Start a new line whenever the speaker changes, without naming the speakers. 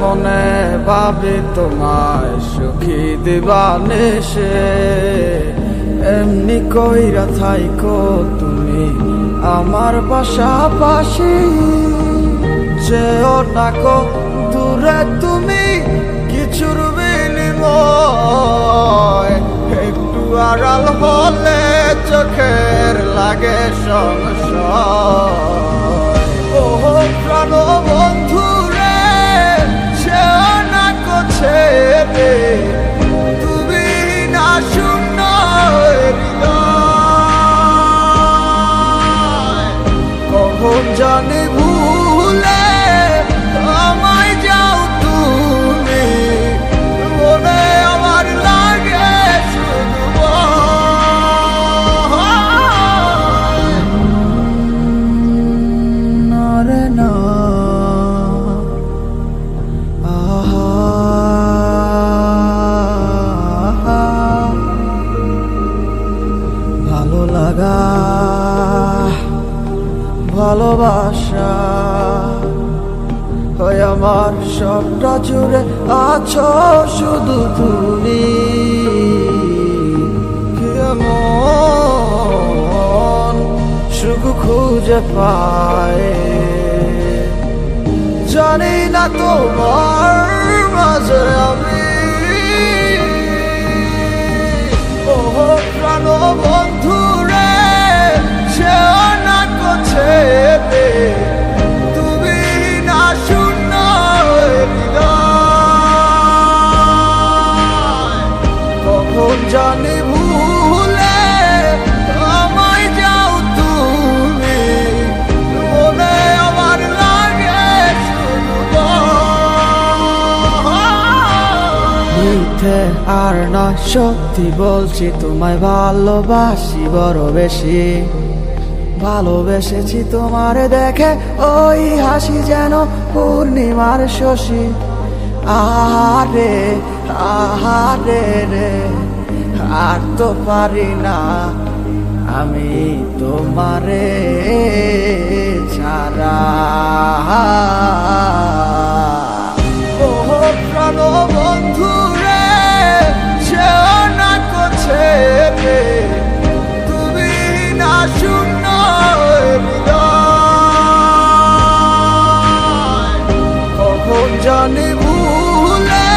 মনে ভাবি তোমায় সুখী দিবানিশে, এমনি কইরা থাইকো তুমি আমার পাশাপাশি। যেও নাকো দূরে তুমি কিছুর বিনিময়, একটু আড়াল হলে চোখের লাগে সংশয়। ও প্রাণ বন্ধু রে, যেও নাকো ছেড়ে তুমি না শূন্য হৃদয়। কখন জানি ভুলে আমায় যাও তুমি, মনে আমার লাগে শুধু না রে না। ভালো লাগা ভালোবাসা হয় আমার সবটা জুড়ে আছো শুধু তুমি। কেমন সুখ খুঁজে পায় জানি না তোমার মাঝে আমি। ও প্রাণ বন্ধু রে, যেও না ছেড়ে তুমি না শূন্য হৃদয়। কখন জানি ভুলে আমায় যাও তুমি, মনে আমার লাগে শুধু মিথ্যে আর না সত্যি বলছি, তোমায় ভালোবাসি বড় বেশি। ভালোবেসেছি তোমারে দেখে ওই হাসি যেন পূর্ণিমার শশী। আহারে আহারে রে, আর তো পারি না আমি তোমারে ছাড়া। ও প্রাণ বন্ধু রে, যেও না ছেড়ে তুমি না শূন্য হৃদয়। কখন জানি ভুলে